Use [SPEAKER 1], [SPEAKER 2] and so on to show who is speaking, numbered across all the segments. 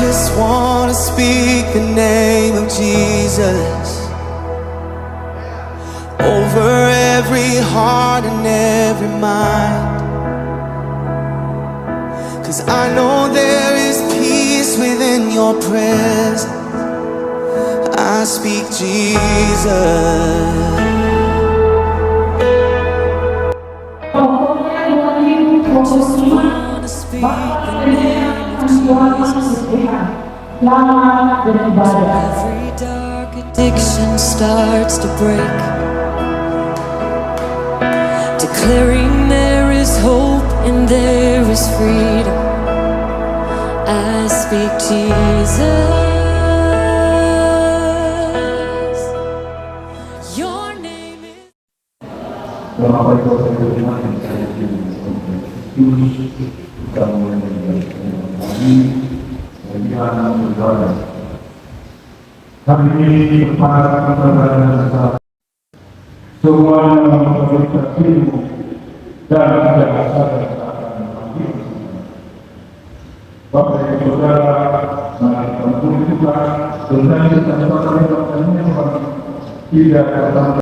[SPEAKER 1] just wanna speak the name of Jesus over every heart and every mind. 'Cause I know there is peace within your presence. I speak Jesus. Every dark addiction starts to break, declaring there is hope and there is freedom. I speak Jesus. Your name is.
[SPEAKER 2] Kami ini para saudara semuanya memberikan ilmu dan jasa dan kami. Bapak Ibu Saudara, mari kita dengan kita tidak datang.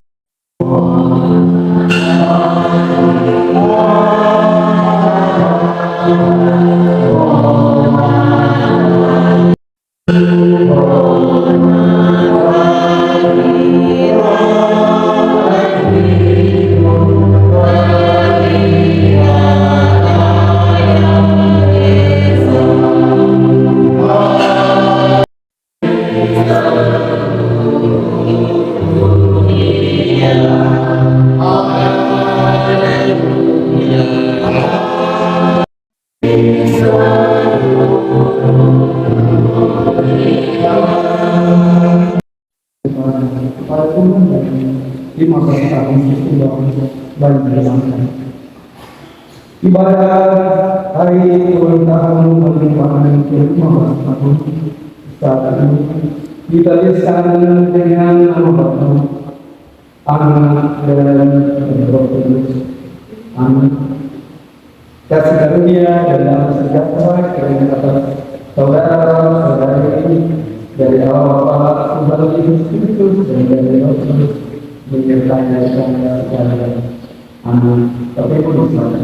[SPEAKER 2] Ibadah hari ulang tahun pernikahan ke-15 tahun saat ini dituliskan dengan nama Bapa, Anak dan Roh Kudus. Amin. Kasih karunia dan damai sejahtera kiranya atas saudara-saudari dari Allah Bapa, Tuhan Yesus Kristus dan dari Roh Kudus menyertai kita sekalian. Amin. Tapi pun bersama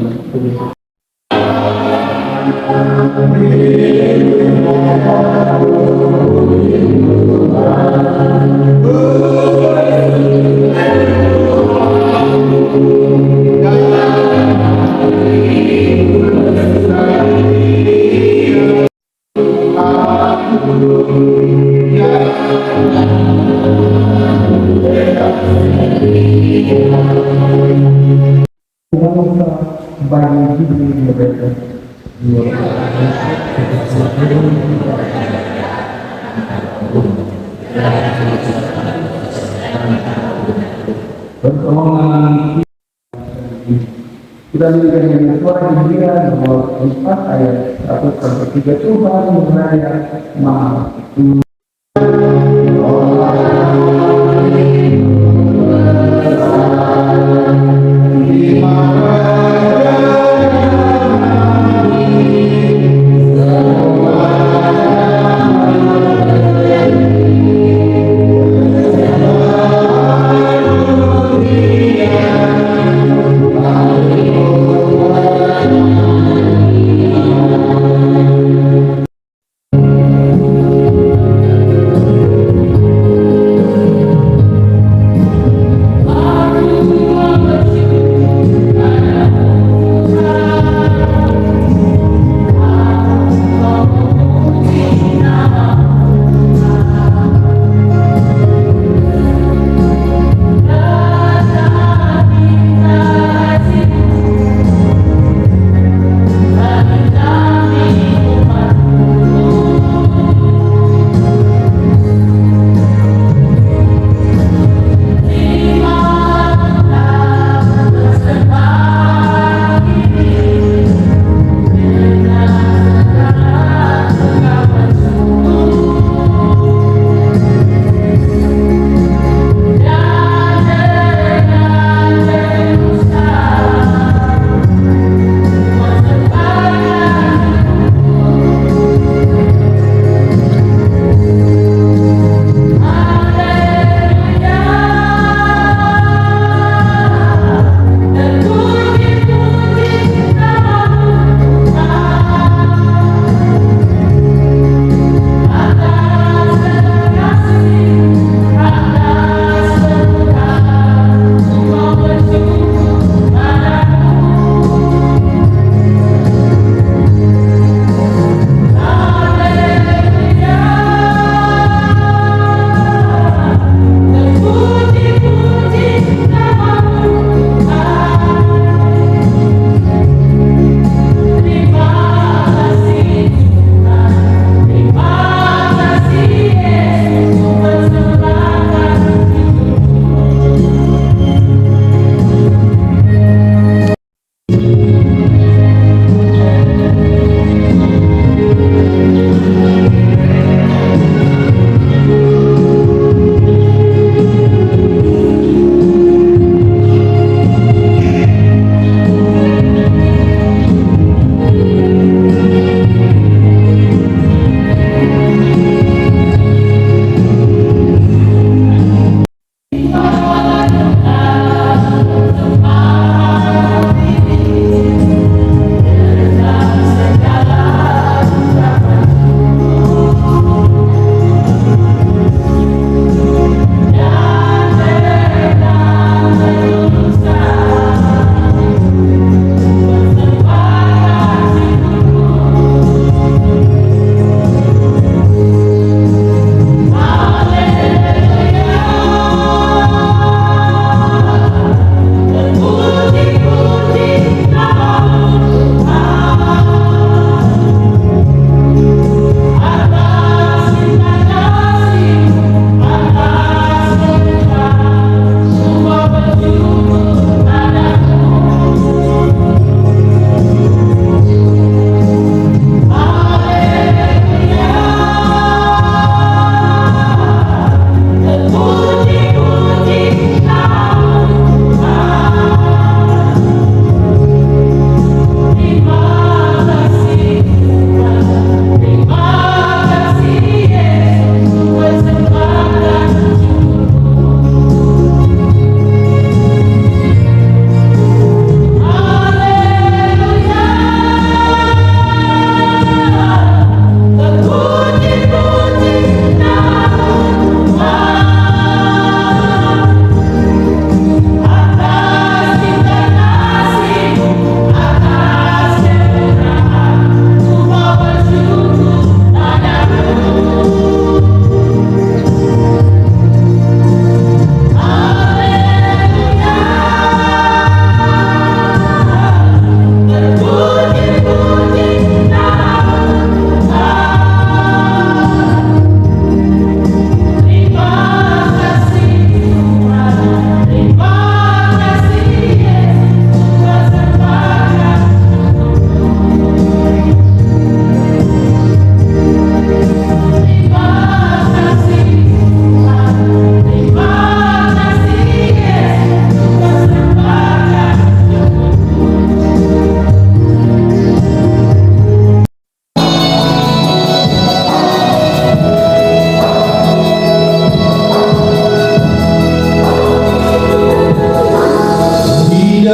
[SPEAKER 2] pertolongan kita lihat dengan suara Injil nomor 4 ayat 1-3. Tuhan beraya maha.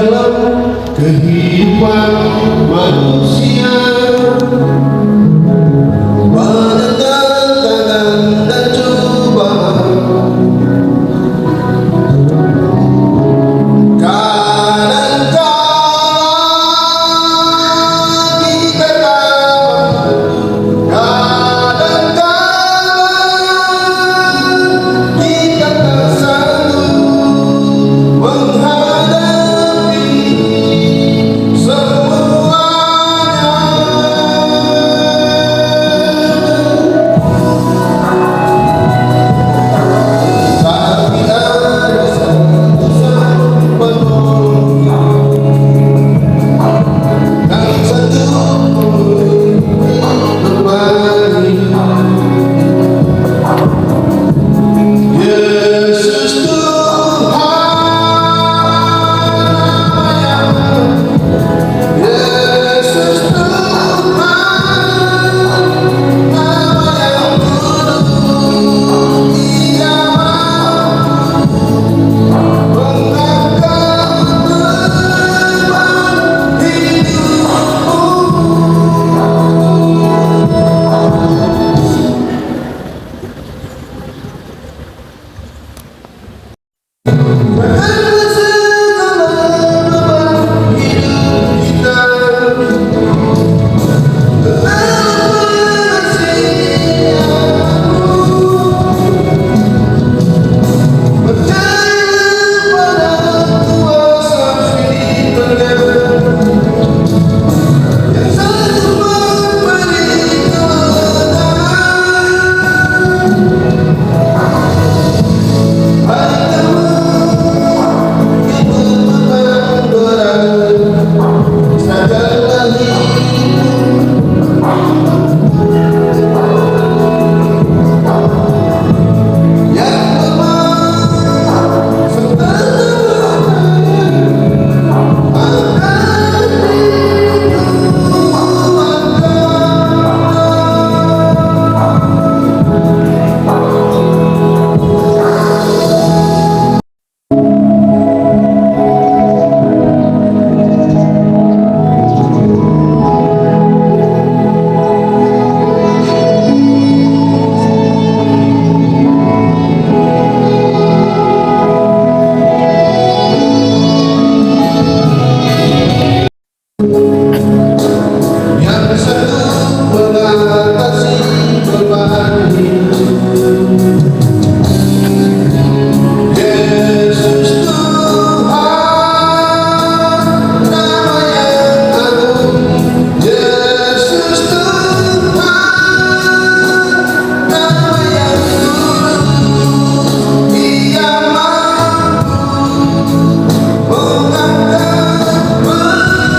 [SPEAKER 3] dalam kehidupan manusia. Banyak tantangan dan cobaan, kadang-kadang kita kalah, kadang-kadang kita tak sanggup menghadapi semuanya. Tapi ada satu sang penolong dan satu pemberi berbagi, Yesus Tuhan, Yesus Tuhan, Nama yang kudus, Ia mampu mengangkat beban hidupmu. Beban segala beban hidup kita, percaya pada kuasa firman-Nya yang sanggup memberi kemenangan. Hai kamu yang berbeban berat, sadarlah yang lemah serta terbaik akan yang sanggup mengatasi beban hidup. Yesus Tuhan, Nama yang agung, Yesus Tuhan, Nama yang kudus, Ia mampu mengangkat beban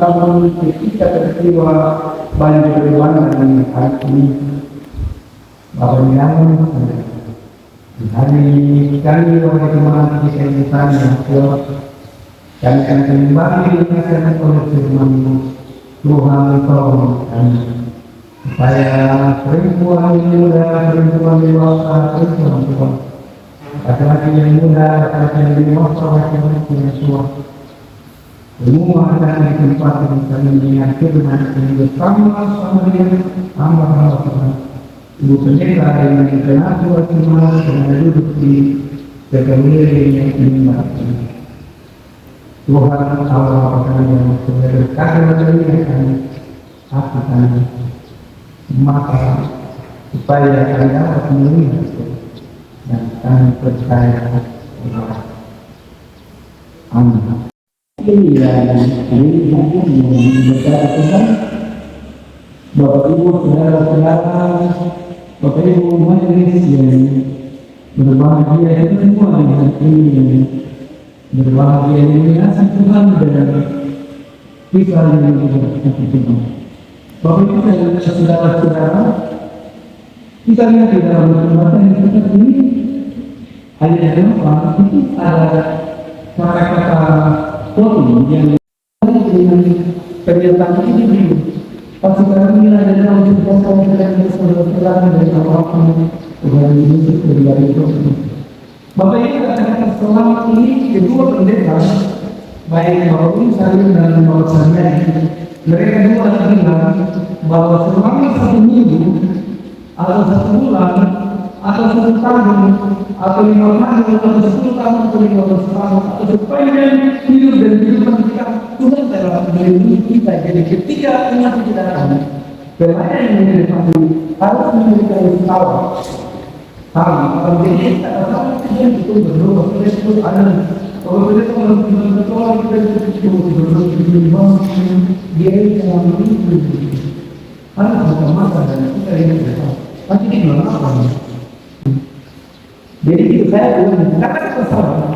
[SPEAKER 2] namun ketika peristiwa banjir dan hari ini Bapak Nilawan hari kami oleh teman di sana kami akan kembali mengingatkan oleh firman Tuhan kami supaya perempuan muda, perempuan dewasa, perempuan laki-laki yang muda, laki-laki yang dewasa, laki-laki yang tua semua akan ditempatkan dan mendengar firman yang bersama-sama dengan hamba-hamba Tuhan. Ibu pendeta yang berkenatur semua sedang duduk di sekeliling yang indah. Tuhan Allah akan yang berkata akan akan maka supaya kami dapat melihat dan kami percaya. Amin. Ini yang berkata tentang Bapak Ibu, saudara-saudara, Bapak Ibu majelis yang berbahagia semua dengan ini berbahagia dengan Tuhan dan kisah yang kita Bapak Ibu dan saudara-saudara, kita lihat di dalam kesempatan yang seperti ini ada apa? Itu ada kata-kata foto yang dengan pernyataan ini dulu. Pasti kami ada dalam kesempatan yang saudara-saudara dari orang-orang Tuhan Yesus dari itu. Bapak Ibu katakan selama ini kedua pendeta baik Bapak Ibu Salim dan Bapak Sariani mereka dua bilang bahwa selama 1 minggu atau 1 bulan atau 1 tahun atau 5 tahun atau 10 tahun atau 15 tahun atau sepanjang hidup dan kehidupan kita Tuhan telah melindungi kita. Jadi ketika penyakit kita datang pelayan yang menjadi satu harus memberikan tahu kalau jadi kita tahu yang itu berdoa itu ada kalau kita berdoa kita berdoa dia yang memimpin harus mata dan kita yang berdoa pasti dia melakukan. Jadi itu saya katakan kesalahan.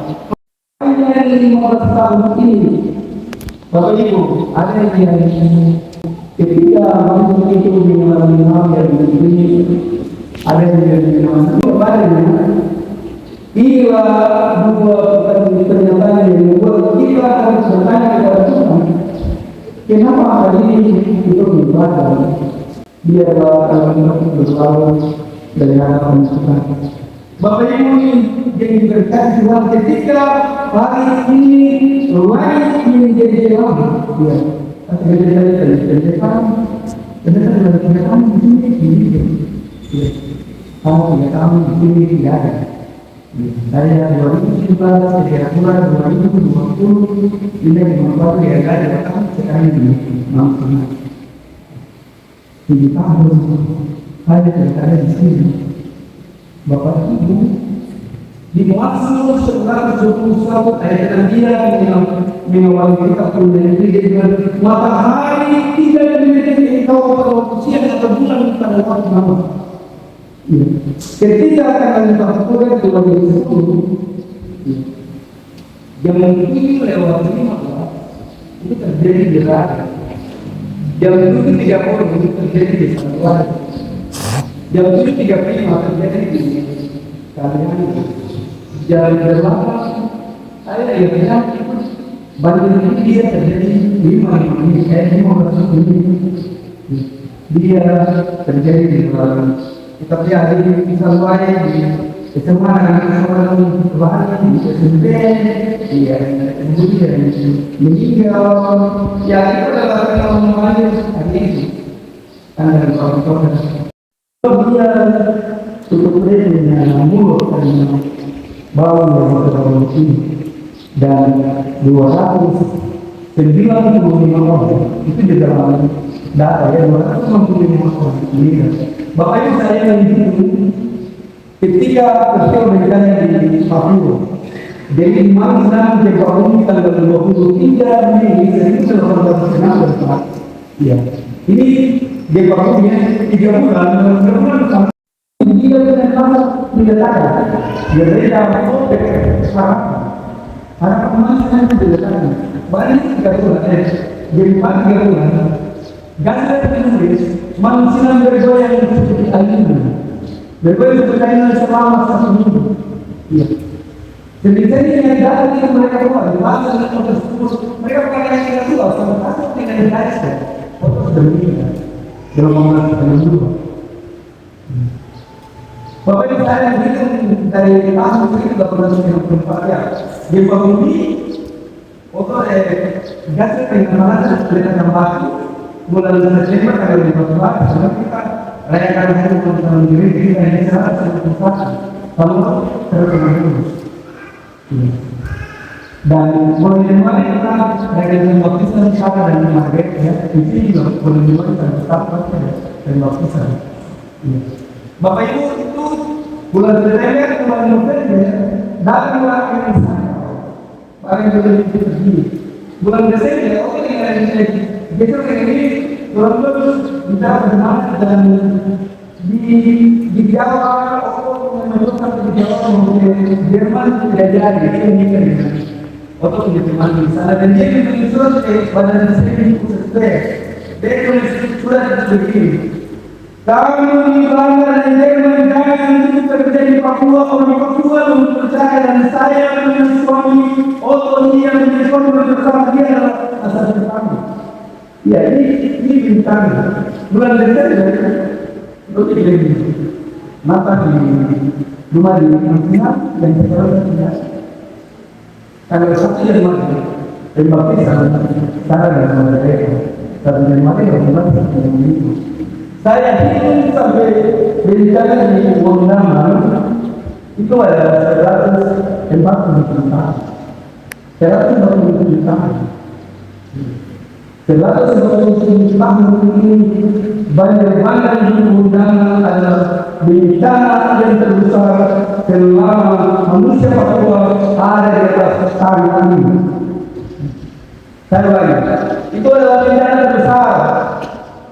[SPEAKER 2] Yang 15 tahun ini, Bapak Ibu, ada yang ketika manusia itu mengalami hal yang begini, ada yang mengalami kembali. Bila dua pernyataan yang membuat kita harus bertanya kepada Tuhan, kenapa hari ini itu beribadah? Biarlah kami berselalu dengan Tuhan. Bapak Ibu yang diberkati Tuhan ketika hari ini langit ini menjadi gelap, ya, terjadi kamu di sini, kamu tidak tahu di sini tidak ada. Saya 2017 bulan 2020 ini membuat dia ada datang sekarang ini maksudnya 7 tahun saya berada di sini. Bapak Ibu di Mazmur 121 ayat 3 mengawali kita dengan dengan matahari tidak memiliki engkau pada waktu siang atau bulan pada waktu malam. Ketika akan dilakukan keluar dari 10 jam 7 lewat 15 itu terjadi di Raya. Jam 7.30 itu terjadi di Sanduara. Jam 7.35 terjadi di kalian. Jam 8 saya yang bilang banjir ini dia terjadi 5 menit, 15 menit. Dia terjadi di luar. Kita lihat di pisau lain di semua orang bahan di SMP, dia kemudian meninggal. Ya itu adalah fenomena hari ini. Anda kawan-kawan. Dia tutup dengan mulut dan bau yang terlalu tinggi dan 295 orang itu di dalam data ya 295 orang ini. Bapak Ibu saya yang itu ketika peristiwa bencana di Papua dari Malang ke Papua tanggal 23 Mei 1996 ya ini di Papua 3 bulan dia benar-benar tidak ada. Dia tidak mau sekarang. Harapan manusia tidak ada. Banyak 3 bulan. Jadi 3 bulan. Ganti penulis, manusia bergoyang seperti angin. Bergoyang seperti angin selama 1 minggu. Iya. Jadi yang datang itu mereka keluar di masa tersebut. Mereka bukan yang kita tua, sama kasih dengan yang lain. Foto sudah meninggal. Dalam mengenal dengan dulu. Bapak Ibu saya yang bikin dari tahun itu tidak pernah sempat ya. Di Pemudi, foto gas dengan mana dengan batu. Bulan Desember kalau di Batu sama kita rayakan hari ulang diri kita ini sangat besar. Lalu terus. Dan mulai kita dari baptisan Sarah dan Margaret ya, di sini juga mulai kita tetap dan baptisan. Bapak Ibu itu bulan Desember, bulan November datang lagi ke sana. Paling lebih tinggi. Bulan Desember oke dengan gitu ini bulan bicara bagaimana dan di Jawa menunjukkan di Jawa mungkin Jerman tidak jadi ini atau di Jerman di sana dan dia menulis surat pada Desember dia menulis surat begini. Kami di Belanda dan Jerman jangan itu terjadi di Papua. Orang Papua percaya dan saya menjadi suami Otto dia menjadi suami bersama dia adalah asal kami. Ya ini bintang bulan Desember itu jadi mata di rumah di Manila dan sekarang tidak. Tanggal 1 Januari dan baptisan Sarah dan mereka dan mereka bulan itu. Saya hitung sampai bencana di Wonama itu ada 140 juta. 140 juta. 140 juta ini banyak diundang adalah bencana yang terbesar selama manusia Papua ada di atas tanah ini. Saya ulangi, itu adalah bencana terbesar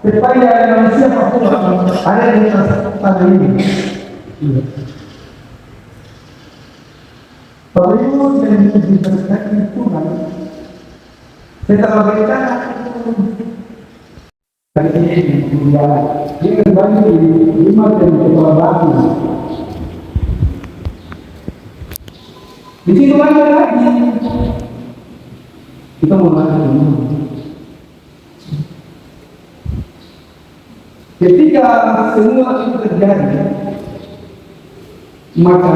[SPEAKER 2] sepanjang manusia Papua ada di atas tanah ini. Perlu yang diberkati Tuhan setelah bencana hari ini dia kembali di 5 dan kepala batu. Di situ banyak lagi. Kita mulai. Ketika semua itu terjadi, maka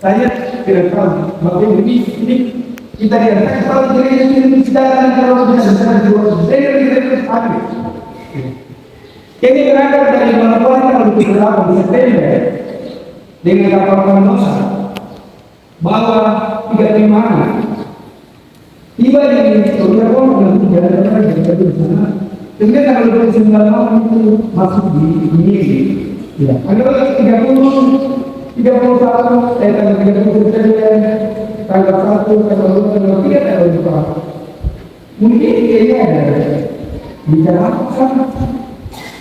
[SPEAKER 2] saya tidak tahu bagaimana ini kita lihat kalau gereja ini sedang kalau bisa jual dari habis. Ini berangkat dari Manokwari kalau beberapa September dengan kapal dosa bahwa 35 tiba di beberapa orang yang tidak ada di sana. Kemudian tanggal 29 tahun itu masuk di ini. Ya, ada 31 tanggal 30 September tanggal 1, tanggal 2, tanggal 3, tanggal 4. Mungkin kayaknya ada bicara apa?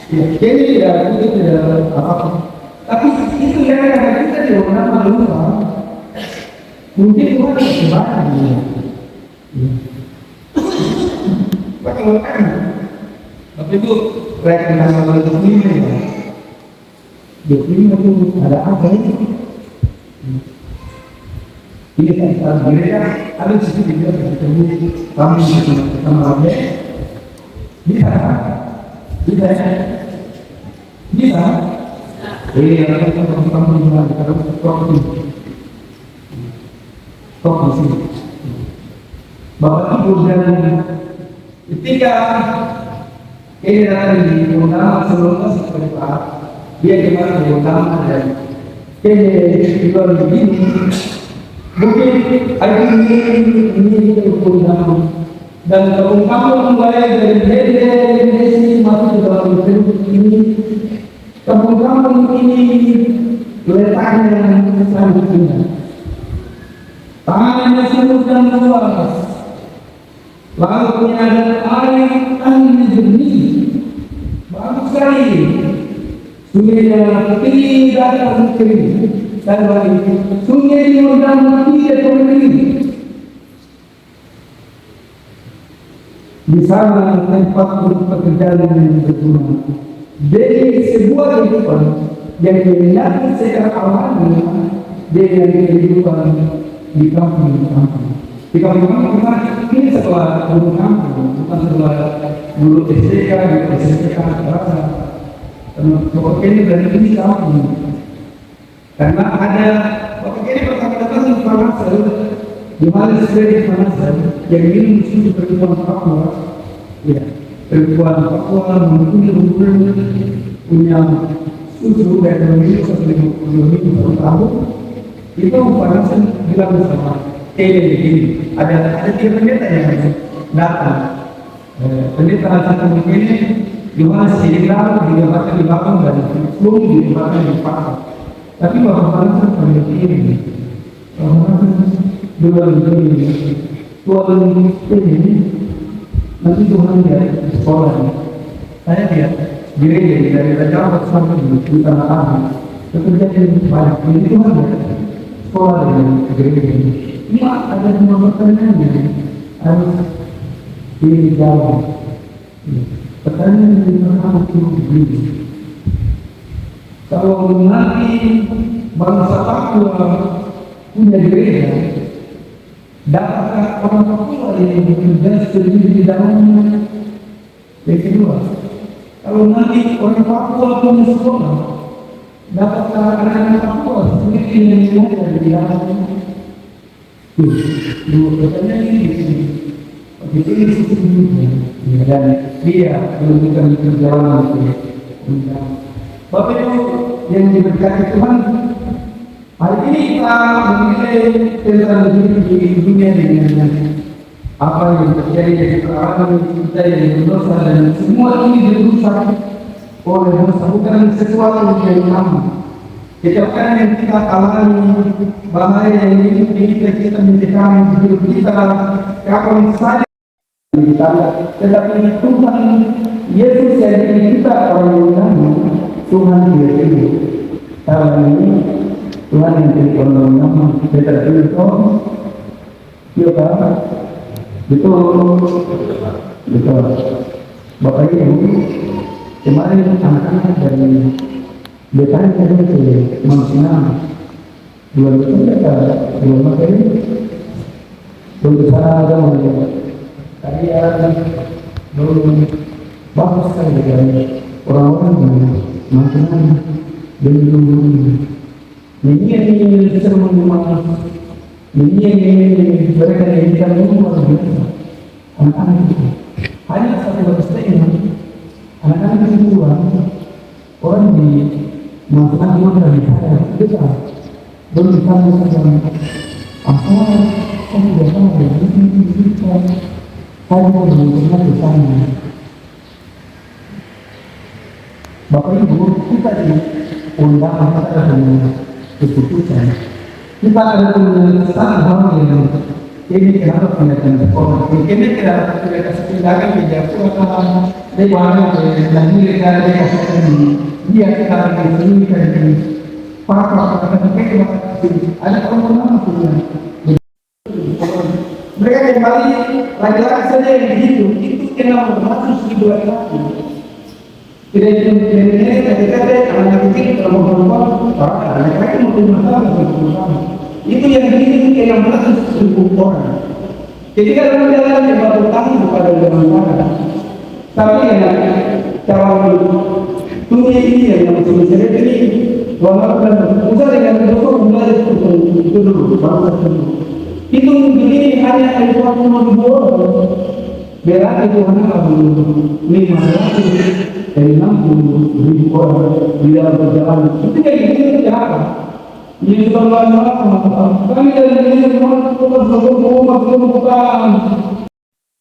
[SPEAKER 2] Ya, kayaknya tidak apa-apa. Tapi itu yang ada kita di mana lupa. Mungkin Tuhan ada sebarang dia. Bagaimana? Tapi itu rekan tanggal 25 ya. 25 itu ada apa ini? Ini kan gereja ada di situ juga ketemu kami sama dia. Bisa. Ini yang kita dengan kita kok di sini. Bapak Ibu dan ketika ini datang di utama sebelumnya seperti Pak, dia gimana di utama dan ini juga begini. Mungkin hari ini keundangan dan kampung mulai dari Desi masuk ke dalam ini kampung ini letaknya sangat indah. Tangannya seluruh dan luas, lalu punya air jernih, bagus sekali. Sungai yang tidak terkering. Dan lagi sungai di Yordani tidak terkering. Di sana tempat untuk pekerjaan yang berguna. Jadi sebuah kehidupan yang dimenangi secara alami dengan kehidupan di kampung-kampung. Di kampung-kampung ini setelah guru kampung, bukan setelah guru SDK, guru SMK, rasa. Bapak ini berarti ini kampung. Karena ada Bapak ini pertama-tama di Panasel, di mana sebenarnya di Panasel yang ini musuh perempuan Papua, ya perempuan Papua mungkin punya susu dan memiliki 50 tahun. Itu Panasel bilang sama ini ada 3 pendeta yang datang. Pendeta satu ini di mana sehingga digambarkan di belakang dan belum digambarkan di depan. Tapi Bapak Panasel pada ini, Bapak Panasel ini, Tuhan ini, nanti Tuhan lihat sekolah ini. Saya lihat gereja dari Raja sampai di tanah air, pekerjaan banyak. Ini Tuhan lihat sekolah dari gereja ini. Ini ada 2 pertanyaannya harus dijawab. Pertanyaan yang pertama itu begini. Kalau nanti bangsa Papua punya gereja, dapatkah orang Papua yang bekerja sendiri di dalamnya? Yang kedua, kalau nanti orang Papua punya sekolah, dapatkah anak-anak Papua sendiri yang ada di dalamnya? Dua pertanyaan ini begitu ini sesungguhnya dan dia menunjukkan perjalanan itu. Bapak Ibu yang diberkati Tuhan, hari ini kita menilai tentang di dunia dengan apa yang terjadi dari peralaman kita yang berdosa dan semua ini dirusak oleh dosa, bukan sesuatu yang lama. Kecelakaan yang kita alami, bahaya yang kita mendekat hidup kita, kapan saja kita, tetapi Tuhan Yesus yang kita orang yang Tuhan diri. Tahun ini Tuhan yang jadi orang nama kita betul, iya kan? Betul. Bapak Ibu, kemarin anak-anak dari Betani tadi itu manusia 2 materi, berusaha ada tadi ada belum bagus sekali dari orang-orang yang macam belum ini yang bisa menggunakan ini yang mereka yang kita menggunakan anak-anak itu hanya satu setengah anak-anak itu orang di macam-macam dari saya kita belum bisa menggunakan apa yang tidak tahu ini saya mau menggunakan di sana. Bapak Ibu, kita di undangan kita dengan keputusan. Kita ada pemeriksaan hal yang ini kenapa pendidikan sekolah. Ini kenapa kita sepindahkan ke Jepang, di mana dan ini kita dia kita menginginkan di para ada orang-orang punya. Mereka kembali laki-laki saja yang begitu, itu kenapa masuk di dua laki. Tidak ketika anak kecil kalau mau anak laki mau masalah itu yang bikin yang masuk seribu orang. Jadi kalau jalan yang baru tahu kepada orang tapi yang calon dunia ini yang masih ini walaupun usah dengan dokter mulai itu dulu baru itu begini hanya ada 20.000 orang. Bela itu hanya 500 dari 60.000 orang di dalam perjalanan. Itu yang ini apa? Ini sudah lama. Kami dari ini semua bukan.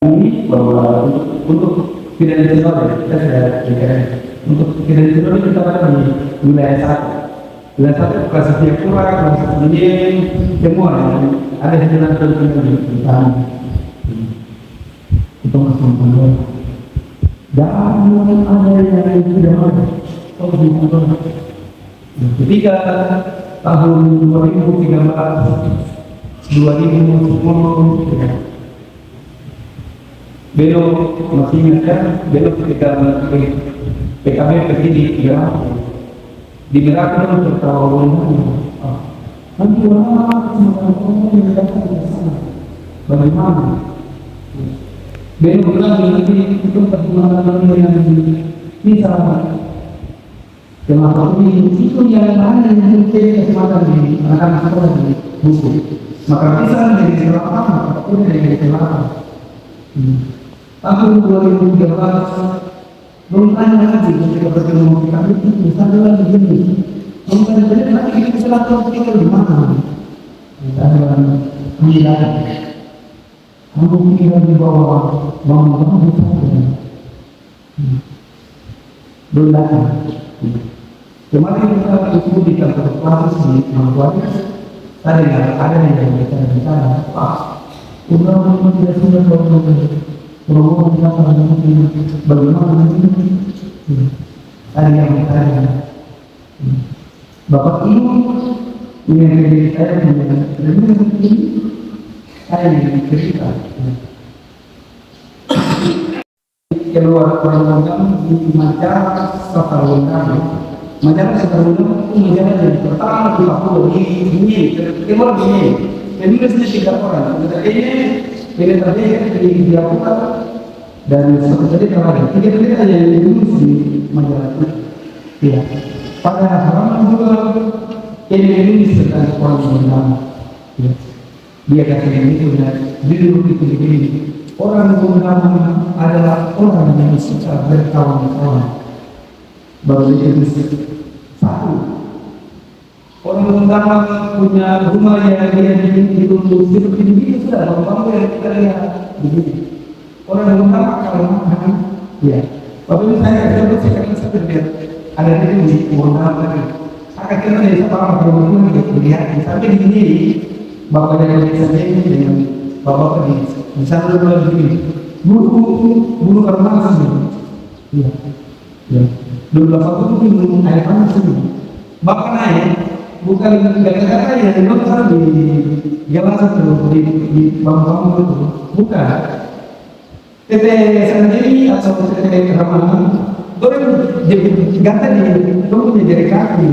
[SPEAKER 2] Ini bahwa untuk tidak disengaja kita sudah bicara. Untuk tidak disengaja kita akan di wilayah 1. Wilayah 1 kelas Jayapura, kelas Senin, semua ada jalan tertentu di sana. Itu masuk ke dan ada yang tidak ada. Ketika tahun 2013, 2010, belok masih ingat kan belok ketika PKB pergi di Merapi kan tertawa nanti orang yang datang ke sana bagaimana belok lagi nanti itu perjalanan yang misalnya kenapa itu yang mana yang mungkin kesempatan di anak-anak sekolah di buku maka bisa dari selatan ataupun dari selatan tahun 2013 belum tanya lagi ketika bertemu kita itu misalnya lagi begini belum tanya lagi kita selatan kita di mana dalam wilayah kamu kira di bawah bangun besar belum datang. Kemarin kita diskusi di kantor kelas di Mangkuaris, tadi ada yang bicara, Pak, udah tidak sudah promo kita bagaimana ini? Ada yang bertanya, Bapak Ibu ingin jadi saya ini, saya ingin cerita. Keluar undang-undang di majalah Safar Undang. Majalah Safar Undang itu majalah yang pertama di Papua ini keluar ini. Yang nulisnya 3 orang. Ini tadi dilakukan dan seperti tadi kemarin 3 berita yang ditulis di majalah itu. Ya. Pada halaman 2 ini ditulis tentang undang-undang. Ya. Dia kata ini sudah duduk di begini. Orang menggunakan adalah orang yang suka berkawan-kawan. Baru itu satu. Orang menggunakan punya rumah yang dia dituntut seperti begini sudah bang yang kita lihat begini. Orang menggunakan kalau makan, ya. Bapak ini saya lihat ada di menggunakan. Akan kita dari seorang perempuan lihat sampai di sini bapak yang biasa ini dengan bapak pergi. Misalnya dulu begini, buru karena sini, ya, dulu bapak itu minum air panas sini, bapak naik, bukan kata-kata yang dokter di jalan satu di bangku itu, bukan, teteh sendiri atau teteh ramalan, dorong jadi gata di, dorong jadi kaki,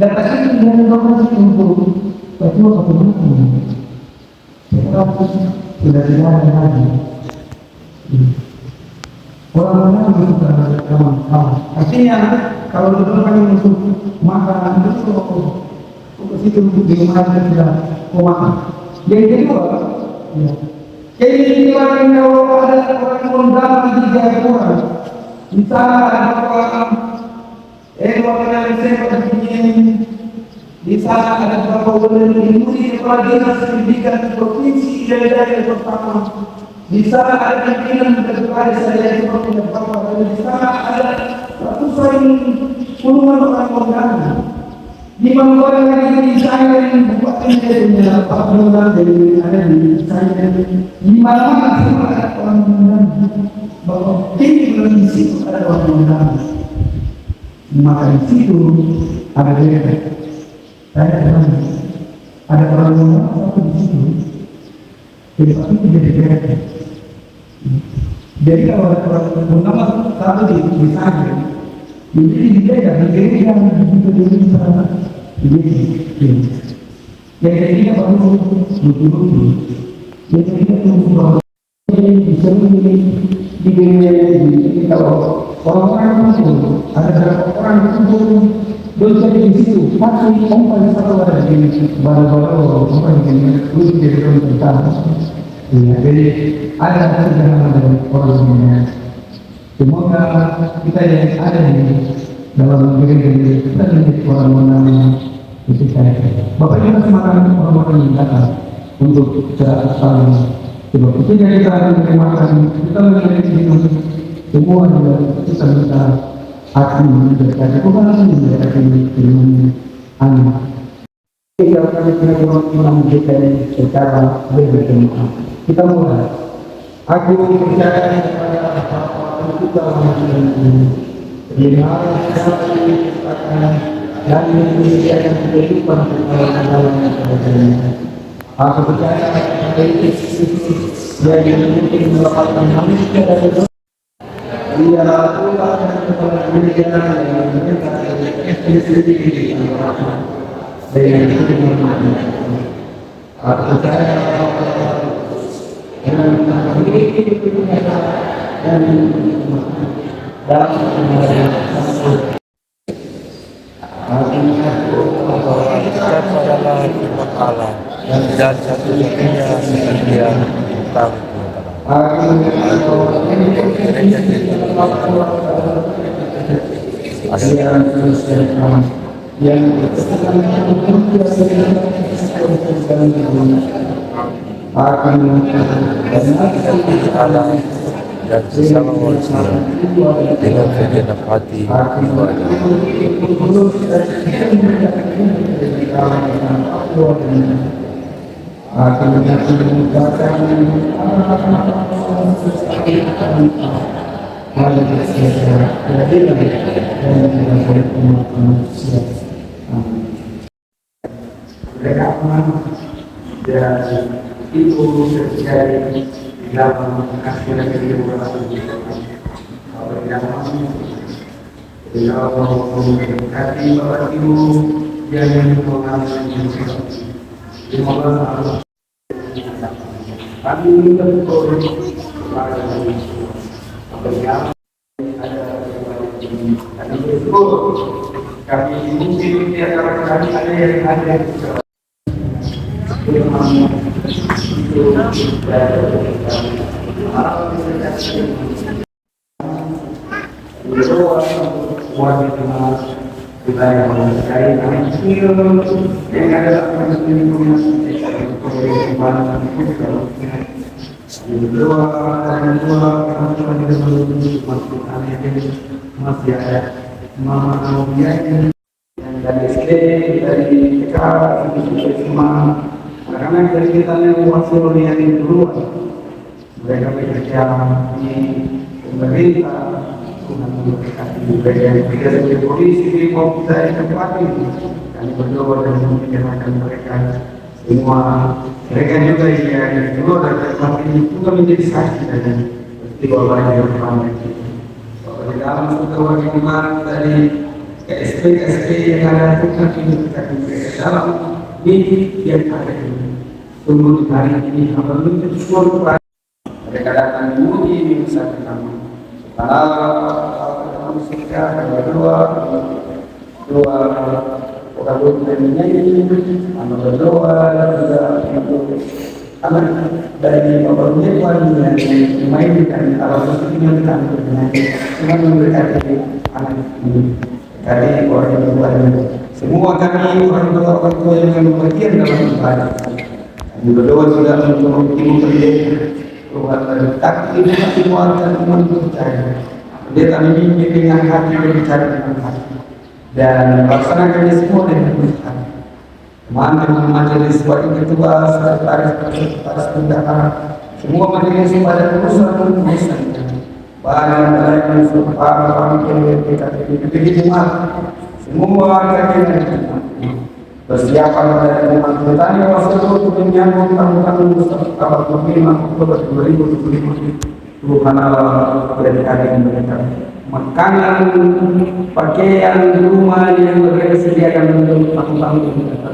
[SPEAKER 2] gata itu dari dokter untuk, tapi apa pun sudah tidak ada lagi. Orang-orang itu kawan-kawan. Artinya kalau dulu kami untuk makan itu ke situ di rumah kita sudah mau makan. Yang kedua, jadi kalau ada orang undang di Jayapura, misalnya ada orang orang yang di sana ada beberapa bulan ilmu di kepala dinas pendidikan provinsi daerah pertama. Di sana ada pimpinan kepala desa seperti beberapa dan di sana ada ratusan puluhan orang undangan. Di mana orang lagi di sana yang bupati punya pengundang dari ada di sana. Di mana semua ada orang undangan. Bahwa ini di situ ada orang undangan. Maka di situ ada daerah. Saya ada orang yang satu di situ, jadi pasti tidak dibereskan. Jadi kalau ada orang bernama satu di sana, jadi dijaga, digerakkan di sana. Yang ketiga baru betul-betul. Yang ketiga tunggu bisa di kalau orang-orang itu ada beberapa orang itu dosa di situ, pasti orang satu ada di baru-baru orang yang dulu jadi orang tentang. Jadi ada perjalanan dari orang semuanya. Semoga kita yang ada di dalam negeri kita menjadi orang-orang itu saya. Bapak kita semakin orang-orang yang datang untuk cara saling. Sebab itu jadi kita menerima kita menjadi semua juga kita minta hati mendekat itu kan mendekat dengan anak. Kita akan menunjukkan secara berbeda. Kita mulai. Aku percaya kepada kita dan menyediakan kehidupan dalam aku percaya pada Yesus Dia mungkin mendapatkan kami dari itu. Dia lakukan kepada pendidikan yang mereka sendiri dengan aku saya dan
[SPEAKER 4] Setiap adalah firman Allah dan satu-satunya yang dia tahu. Allah dan sesama manusia dengan segenap hati ibadah.
[SPEAKER 2] Itu terjadi dalam aspirasi kehidupan hati Bapak Ibu yang mengalami kami berdoa kepada kami mungkin di antara kami ada yang ada dari SD, dari TK, dari SMA, karena dari kita yang wakil yang dulu mereka bekerja di pemerintah, juga yang bekerja sebagai polisi di kita yang tempat ini, kami berdoa dan mengingatkan mereka semua. Mereka juga yang keluar dari tempat ini juga menjadi saksi dari peristiwa yang berlaku. Di dalam sebuah kehidupan dari KSP yang ada itu kan kita dalam mimpi yang ada ini. Tunggu di hari ini hamba menuntut seluruh mereka datang memuji misalnya kami. Kalau kami suka berdoa kalau kita menyanyi, hamba berdoa juga untuk anak dari Bapak Tuhan yang memainkan alat musik yang kita bernyanyi dengan memberikan anak ini. Dari orang tua semua kami orang tua yang berbagian dalam ibadah. Kami berdoa juga untuk ibu pendeta Tuhan tapi ibu semua teman percaya. Pendeta memimpin dengan hati berbicara dengan hati dan laksanakannya semua dengan Tuhan. Teman-teman majelis wakil ketua, sekretaris bendahara, semua majelis pada perusahaan banyak yang sempat kita semua kami persiapan dari umat bertanya tersebut untuk menyambut tamu-tamu Mustafa Oktober 2025 Tuhan Allah berkati mereka makanan, pakaian, rumah yang mereka sediakan untuk tamu-tamu mereka.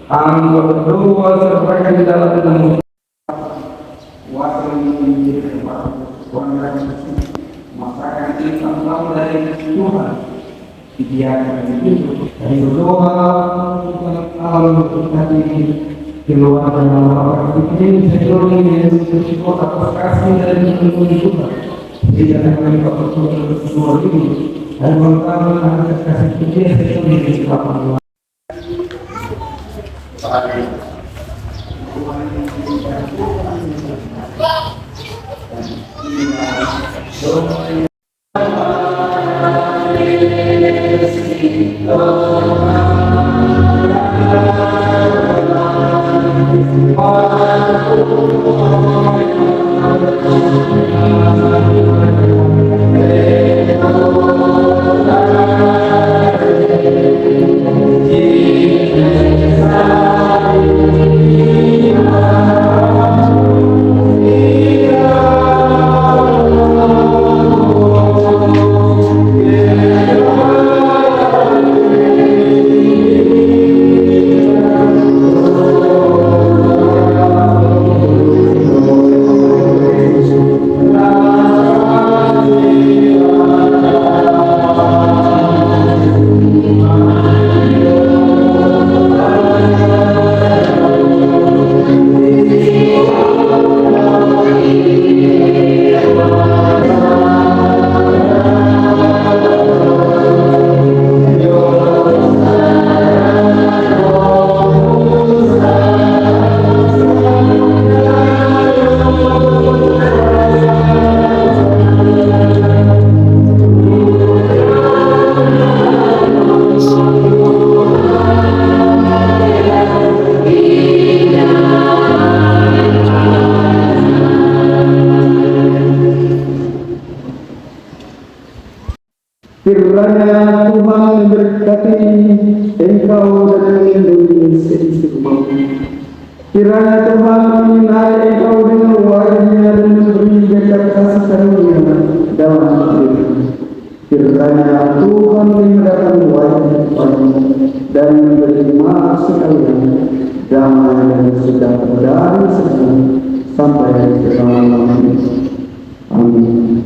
[SPEAKER 2] Hamba berdoa sertakan di dalam nama wakil masakan kita dari Tuhan dibiarkan itu dari berdoa Allah berkati keluar dari orang ini seluruh ini kota Bekasi dari Tuhan tidak akan berdoa ini dan mengatakan kasih kita di dalam Kiranya Tuhan memberkati engkau dan melindungi seistimewa. Kiranya Tuhan menyinari engkau dengan wajah-Nya dan memberi berkat kasih karunia dalam hidupmu. Kiranya Tuhan menyerahkan wajah kepadamu dan memberi maaf sekalian, damai dan sejahtera sejahtera sampai selama-lamanya. Amin.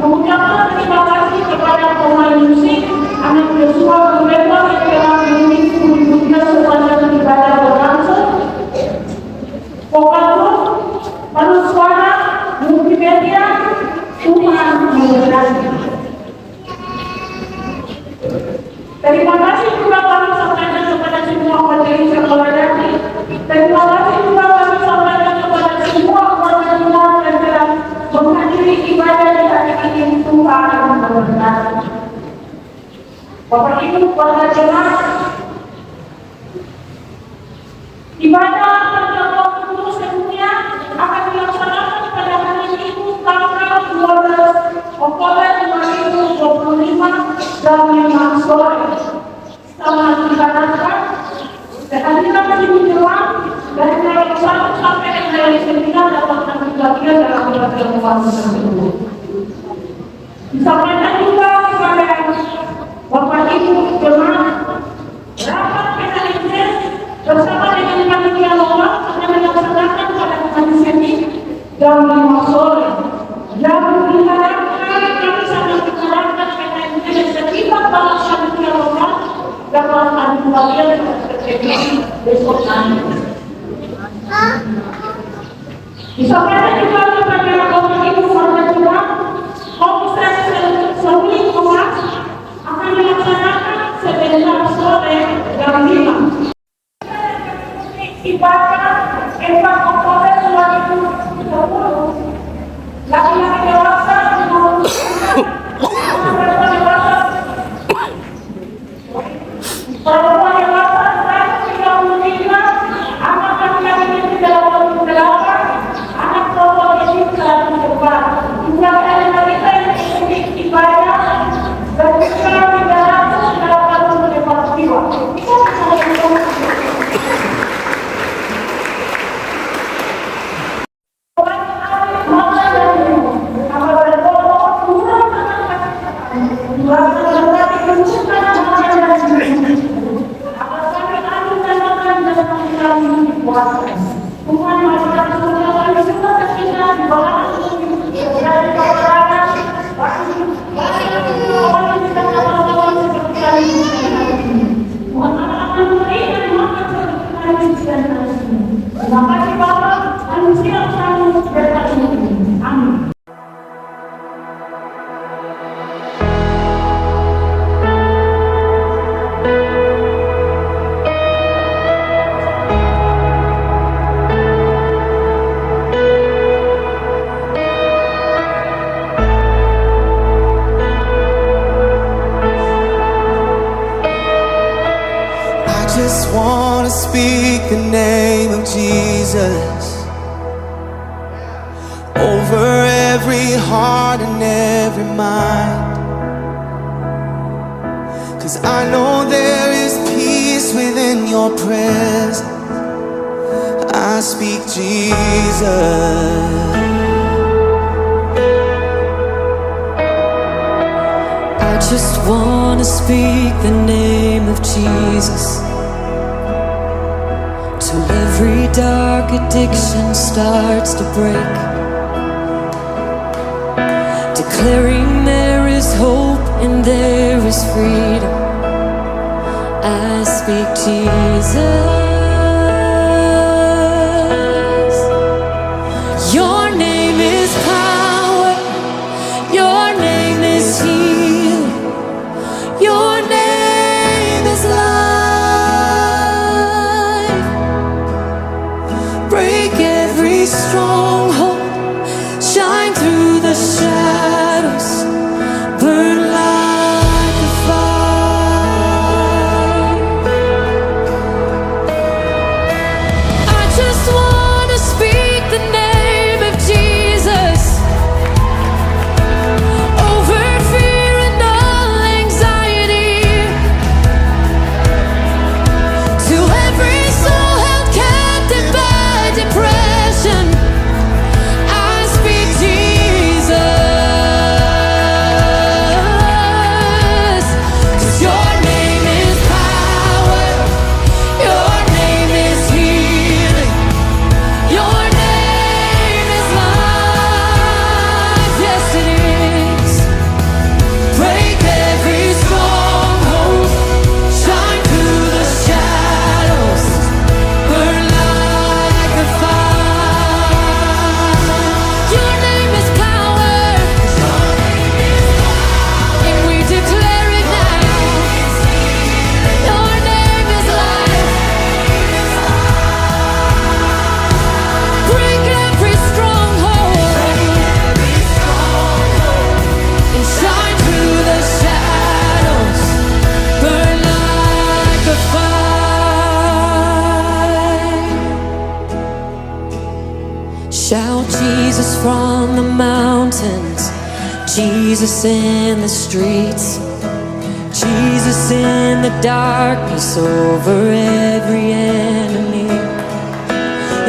[SPEAKER 5] Mengucapkan terima kasih kepada pemain musik anak Yosua Gumeba yang telah mengiringi puji-pujinya sepanjang ibadah berlangsung. Vokal grup, paduan suara, multimedia, Tuhan memberkati. Terima kasih juga kami sampaikan kepada semua materi sekolah dati. Terima kasih juga kami sampaikan kepada semua warga Tuhan yang telah menghadiri ibadah di hari ini. Tuhan memberkati. Bapak Ibu warga jemaat, ibadah terjadwal kudus sedunia akan dilaksanakan pada hari Minggu tanggal 12 Oktober 2025 jam 5 sore. Setelah dibatalkan, kehadiran ibu jemaat dari mulai 1 sampai hari 9 dapat kami bagian dalam ibadah puasa tersebut. Disampaikan juga kepada Bapak Ibu jemaat, rapat PKIS bersama dengan panitia lomba akan dilaksanakan pada hari Senin jam 5 sore. Dan diharapkan kami sangat mengharapkan PKIS setiap dalam panitia lomba dapat kami bagian terjadi besok nanti. Disampaikan juga kepada Bapak Ibu warga jemaat, konser seni emas akan dilaksanakan sebentar sore jam 5. Ibadah 4 Oktober 2020, laki-laki dewasa perempuan dewasa 135, anak laki-laki 38, anak perempuan 1
[SPEAKER 1] wanna speak the name of Jesus over every heart and every mind. 'Cause I know there is peace within your presence. I speak Jesus.
[SPEAKER 6] I just wanna speak the name of Jesus till every dark addiction starts to break, declaring there is hope and there is freedom. I speak Jesus. Your name is power, your name is healing, your name is life. Break every stronghold, shine through the shadows, burn like a fire. I just wanna speak the name of Jesus over fear and all anxiety, to every soul held captive by depression. I speak Jesus. 'Cause your name is power, your name is healing, your name is life. Yes, it is. Break every stronghold, shine through the shadows, burn like a fire. Your name is power, and we declare it now. Your name is life. Break every stronghold and shine through the shadows, burn like a fire. Shout Jesus from the mountains, Jesus in the streets, Jesus in the darkness over every enemy.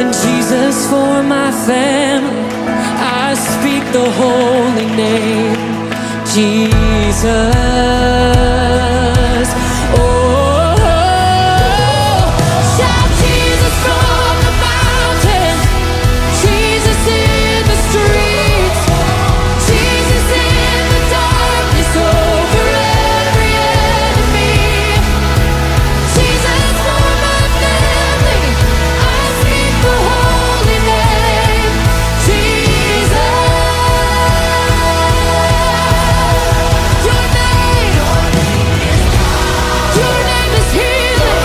[SPEAKER 6] And Jesus for my family, I speak the holy name, Jesus. Oh, shout Jesus from the mountain, Jesus in the streets, Jesus in the darkness over every enemy. Jesus for my family, I speak the holy name, Jesus. Your name is healing,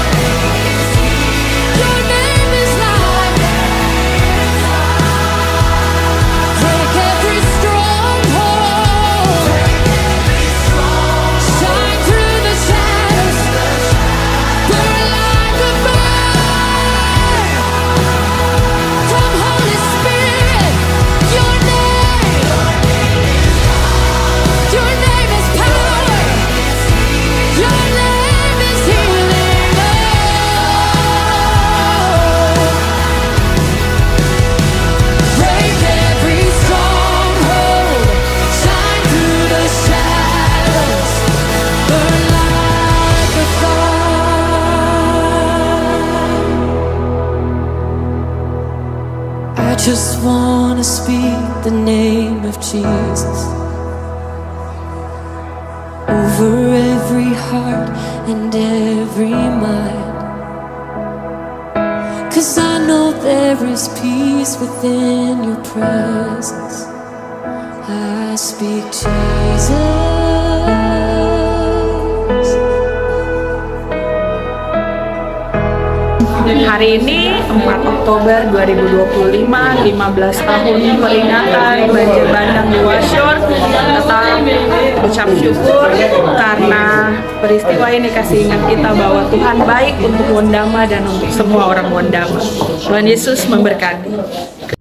[SPEAKER 6] your name is life. Break every stronghold, shine through the shadows, burn like a fire. Come Holy Spirit, your name is power, your name is healing. Break every stronghold, shine through the shadows, burn like a fire. I just wanna speak the name of Jesus over every heart and every mind. 'Cause I know there is peace within your presence. I speak Jesus.
[SPEAKER 7] Hari ini 4 Oktober 2025, 15 tahun peringatan banjir bandang di Wasyur. Tetap ucap syukur karena peristiwa ini kasih ingat kita bahwa Tuhan baik untuk Wondama dan untuk semua orang Wondama. Tuhan Yesus memberkati.